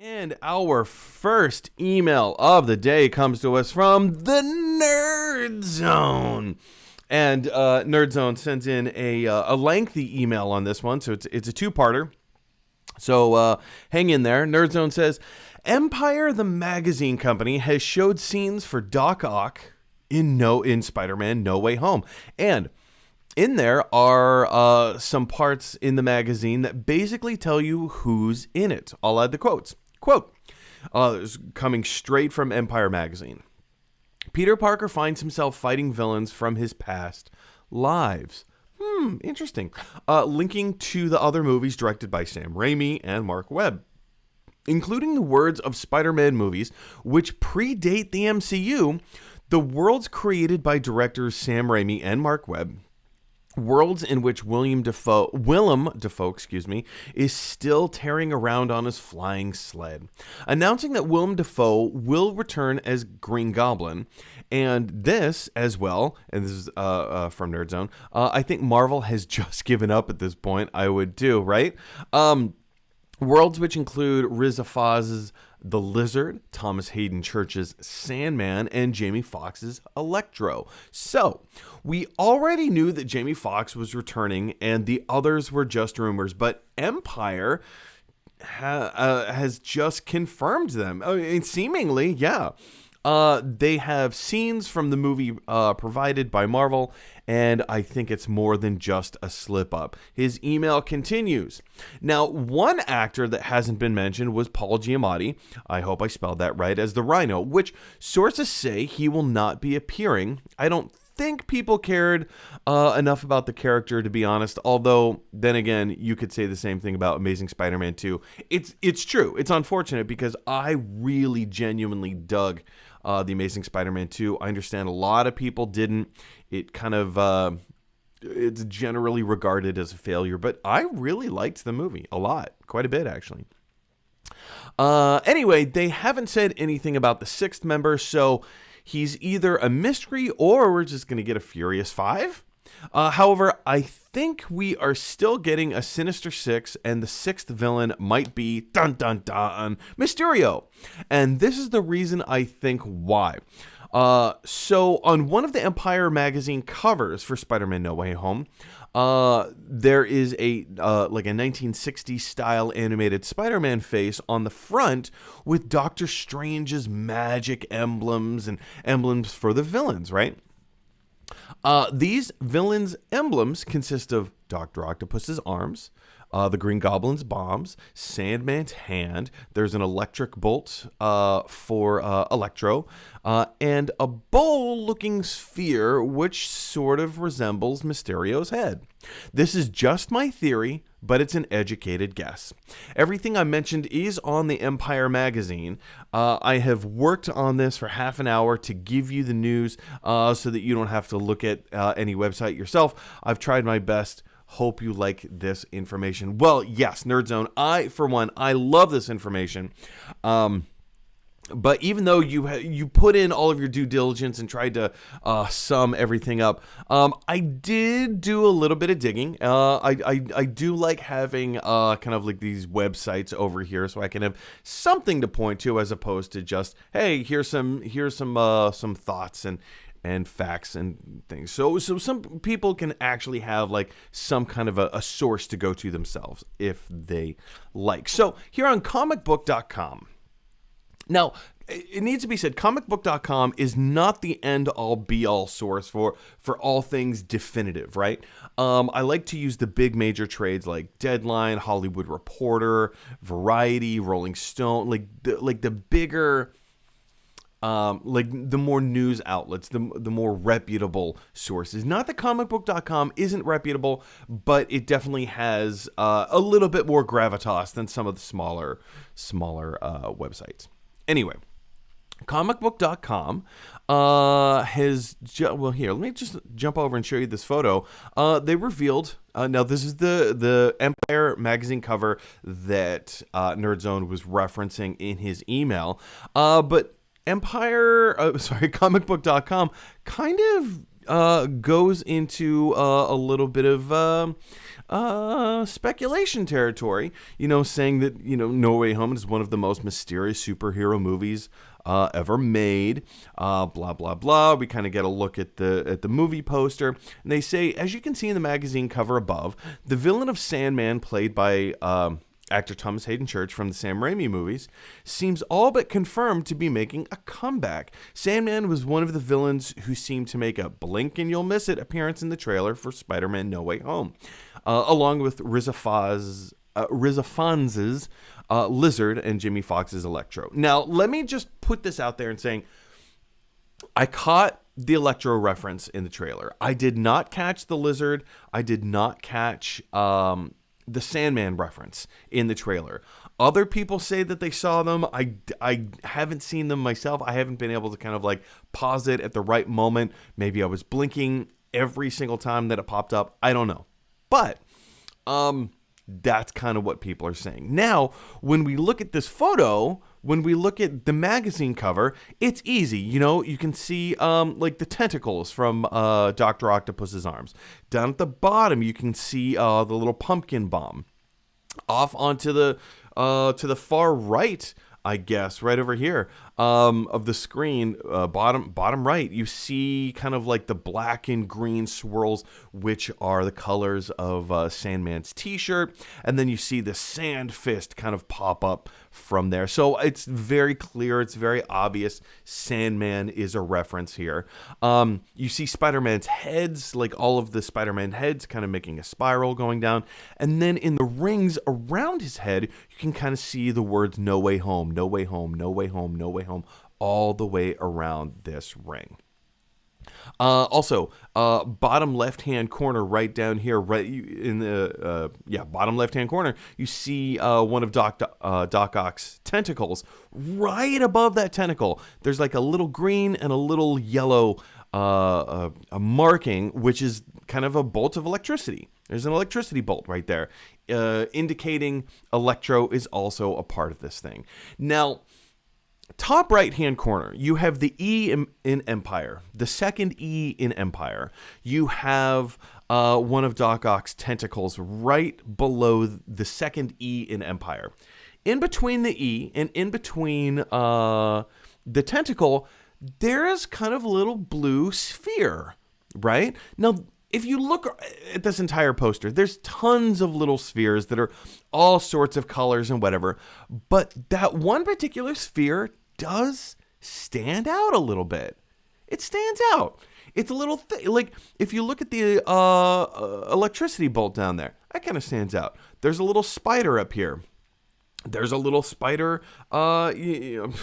And our first email of the day comes to us from the Nerd Zone. And Nerd Zone sends in a lengthy email on this one, so it's a two-parter. So hang in there. Nerd Zone says, Empire the magazine company has showed scenes for Doc Ock in SpiderMan No Way Home. And in there are some parts in the magazine that basically tell you who's in it. I'll add the quotes. Quote, coming straight from Empire magazine. Peter Parker finds himself fighting villains from his past lives. Interesting. Linking to the other movies directed by Sam Raimi and Mark Webb, including the words of Spider-Man movies, which predate the MCU, the worlds created by directors Sam Raimi and Mark Webb, worlds in which Willem Dafoe, is still tearing around on his flying sled, announcing that Willem Dafoe will return as Green Goblin, and this as well, and this is from Nerd Zone, I think Marvel has just given up at this point. I would too, right? Worlds which include Riz Ahmed's The Lizard, Thomas Hayden Church's Sandman, and Jamie Foxx's Electro. So, we already knew that Jamie Foxx was returning, and the others were just rumors, but Empire has just confirmed them. Seemingly, yeah. They have scenes from the movie provided by Marvel, and I think it's more than just a slip-up. His email continues. Now, one actor that hasn't been mentioned was Paul Giamatti, I hope I spelled that right, as the Rhino, which sources say he will not be appearing. I don't think people cared enough about the character, to be honest, although, then again, you could say the same thing about Amazing Spider-Man 2. It's true. It's unfortunate because I really genuinely dug The Amazing Spider-Man 2. I understand a lot of people didn't. It kind of, it's generally regarded as a failure, but I really liked the movie a lot. Quite a bit, actually. Anyway, they haven't said anything about the sixth member, so he's either a mystery or we're just going to get a Furious 5. However, I think we are still getting a Sinister Six, and the sixth villain might be, dun dun dun, Mysterio. And this is the reason I think why. So on one of the Empire magazine covers for Spider-Man No Way Home, there is a 1960s style animated Spider-Man face on the front with Doctor Strange's magic emblems and emblems for the villains, right? These villains' emblems consist of Dr. Octopus's arms, the Green Goblin's bombs, Sandman's hand, there's an electric bolt for Electro, and a bowl-looking sphere which sort of resembles Mysterio's head. This is just my theory, but it's an educated guess. Everything I mentioned is on the Empire magazine. I have worked on this for half an hour to give you the news so that you don't have to look at any website yourself. I've tried my best. Hope you like this information. Well, yes, Nerd Zone, I love this information. But even though you put in all of your due diligence and tried to sum everything up, I did do a little bit of digging. I do like having kind of like these websites over here, so I can have something to point to as opposed to just, hey, here's some thoughts and facts and things. So some people can actually have like some kind of a source to go to themselves if they like. So here on comicbook.com. Now, it needs to be said, comicbook.com is not the end-all, be-all source for all things definitive, right? I like to use the big major trades like Deadline, Hollywood Reporter, Variety, Rolling Stone, like the bigger, like the more news outlets, the more reputable sources. Not that comicbook.com isn't reputable, but it definitely has a little bit more gravitas than some of the smaller websites. Anyway, comicbook.com has, well, here, let me just jump over and show you this photo. They revealed, now this is the Empire magazine cover that Nerd Zone was referencing in his email, but comicbook.com kind of goes into a little bit of speculation territory, saying that, No Way Home is one of the most mysterious superhero movies ever made, blah, blah, blah. We kind of get a look at the movie poster, and they say, as you can see in the magazine cover above, the villain of Sandman, played by actor Thomas Hayden Church from the Sam Raimi movies, seems all but confirmed to be making a comeback. Sandman was one of the villains who seemed to make a blink and you'll miss it appearance in the trailer for Spider-Man No Way Home, along with Rizafanz's Lizard and Jimmy Fox's Electro. Now, let me just put this out there and saying, I caught the Electro reference in the trailer. I did not catch the Lizard. I did not catch the Sandman reference in the trailer. Other people say that they saw them. I haven't seen them myself. I haven't been able to kind of like pause it at the right moment. Maybe I was blinking every single time that it popped up. I don't know. But that's kind of what people are saying. Now, when we look at this photo, when we look at the magazine cover, it's easy. You can see like the tentacles from Dr. Octopus's arms. Down at the bottom, you can see the little pumpkin bomb. Off onto the to the far right, I guess, right over here of the screen, bottom right, you see kind of like the black and green swirls, which are the colors of Sandman's t-shirt. And then you see the sand fist kind of pop up from there. So it's very clear. It's very obvious. Sandman is a reference here. You see Spider-Man's heads, like all of the Spider-Man heads kind of making a spiral going down. And then in the rings around his head, you can kind of see the words "No Way Home, No Way Home, No Way Home, No Way Home," all the way around this ring. Also, bottom left-hand corner, right down here, right in the bottom left-hand corner, you see one of Doc Ock's tentacles. Right above that tentacle, there's like a little green and a little yellow a marking, which is kind of a bolt of electricity. There's an electricity bolt right there, indicating Electro is also a part of this thing. Now, top right-hand corner, you have the E in Empire, the second E in Empire. You have one of Doc Ock's tentacles right below the second E in Empire. In between the E and in between the tentacle, there is kind of a little blue sphere, right? Now, if you look at this entire poster, there's tons of little spheres that are all sorts of colors and whatever. But that one particular sphere does stand out a little bit. It stands out. It's a little like if you look at the electricity bolt down there, that kind of stands out. There's a little spider up here. There's a little spider. I'm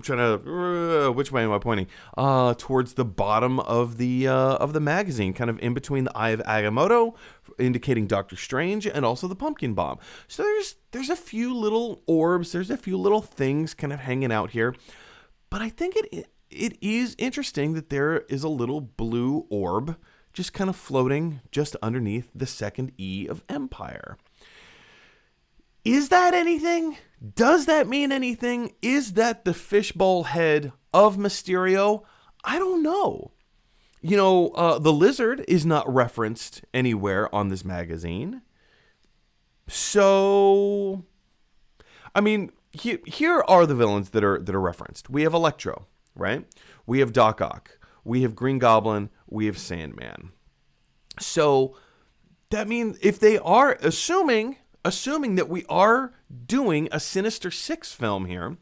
trying to. Which way am I pointing? Towards the bottom of the magazine, kind of in between the Eye of Agamotto, indicating Doctor Strange, and also the pumpkin bomb. So there's a few little orbs. There's a few little things kind of hanging out here. But I think it is interesting that there is a little blue orb just kind of floating just underneath the second E of Empire. Is that anything? Does that mean anything? Is that the fishbowl head of Mysterio? I don't know. The lizard is not referenced anywhere on this magazine. So, I mean, here are the villains that are referenced. We have Electro, right? We have Doc Ock. We have Green Goblin. We have Sandman. So, that means if they are assuming that we are doing a Sinister Six film here,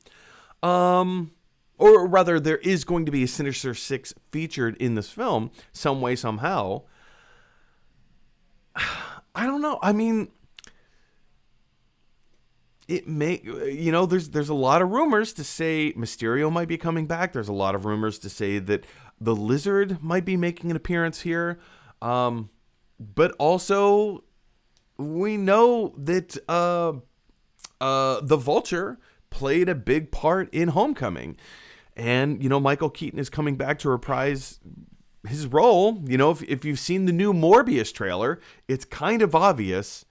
or rather there is going to be a Sinister Six featured in this film some way, somehow. I don't know. I mean, it may, there's a lot of rumors to say Mysterio might be coming back. There's a lot of rumors to say that the Lizard might be making an appearance here. But also, we know that the Vulture played a big part in Homecoming. And, Michael Keaton is coming back to reprise his role. If you've seen the new Morbius trailer, it's kind of obvious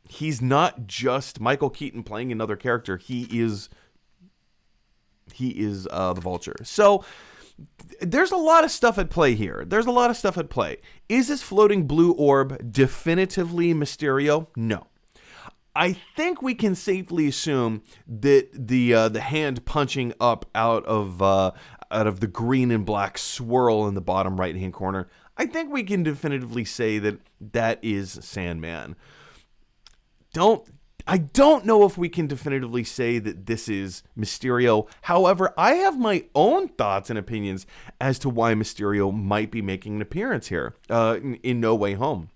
he's not just Michael Keaton playing another character. He is the Vulture. So there's a lot of stuff at play here. There's a lot of stuff at play. Is this floating blue orb definitively Mysterio? No. I think we can safely assume that the hand punching up out of the green and black swirl in the bottom right hand corner, I think we can definitively say that that is Sandman. I don't know if we can definitively say that this is Mysterio. However, I have my own thoughts and opinions as to why Mysterio might be making an appearance here in No Way Home.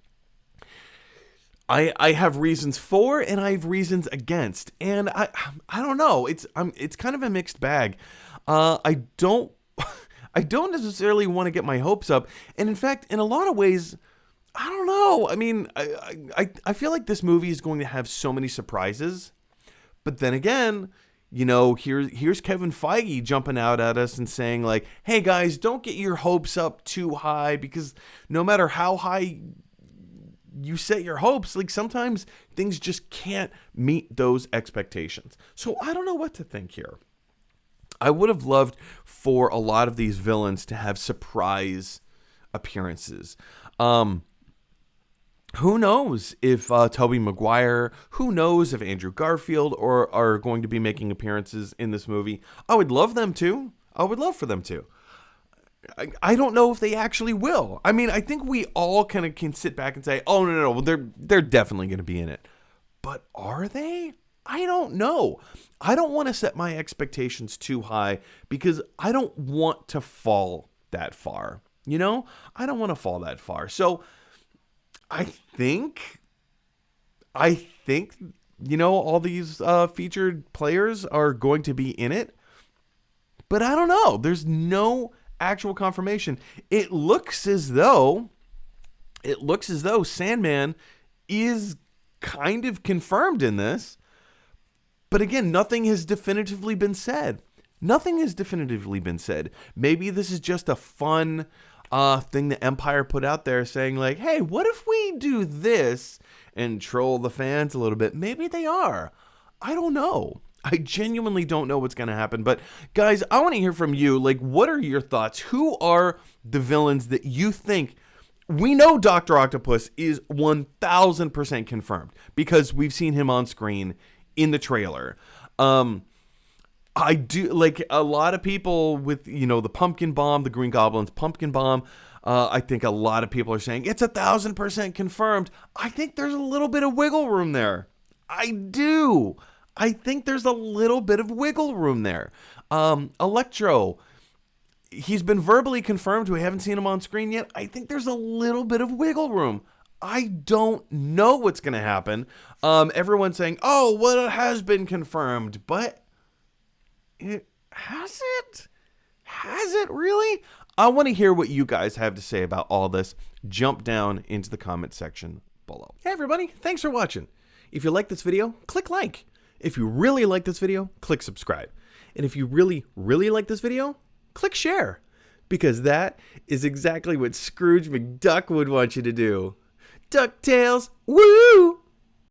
I have reasons for and I have reasons against, and I don't know. It's kind of a mixed bag. I don't necessarily want to get my hopes up, and in fact, in a lot of ways, I don't know. I mean, I feel like this movie is going to have so many surprises, but then again, you know, here's Kevin Feige jumping out at us and saying like, "Hey guys, don't get your hopes up too high, because no matter how high you set your hopes, like sometimes things just can't meet those expectations." So I don't know what to think here. I would have loved for a lot of these villains to have surprise appearances. Who knows if Tobey Maguire, who knows if Andrew Garfield are going to be making appearances in this movie. I would love them to. I would love for them to. I don't know if they actually will. I mean, I think we all kind of can sit back and say, oh, no, well, they're definitely going to be in it. But are they? I don't know. I don't want to set my expectations too high because I don't want to fall that far. You know? I don't want to fall that far. So I think, you know, all these featured players are going to be in it. But I don't know. There's no actual confirmation. It looks as though Sandman is kind of confirmed in this. But again, nothing has definitively been said. Maybe this is just a fun thing the Empire put out there saying like, hey, what if we do this and troll the fans a little bit? Maybe they are. I don't know. I genuinely don't know what's going to happen. But guys, I want to hear from you. Like, what are your thoughts? Who are the villains that you think? We know Dr. Octopus is 1000% confirmed because we've seen him on screen in the trailer. I do like a lot of people with, you know, the pumpkin bomb, the Green Goblin's pumpkin bomb. I think a lot of people are saying it's 1000% confirmed. I think there's a little bit of wiggle room there. I do. I think there's a little bit of wiggle room there. Electro, he's been verbally confirmed. We haven't seen him on screen yet. I think there's a little bit of wiggle room. I don't know what's going to happen. Everyone's saying, oh, well, it has been confirmed, but has it? Has it really? I want to hear what you guys have to say about all this. Jump down into the comment section below. Hey, everybody. Thanks for watching. If you like this video, click like. If you really like this video, click subscribe. And if you really, really like this video, click share. Because that is exactly what Scrooge McDuck would want you to do. DuckTales, woo!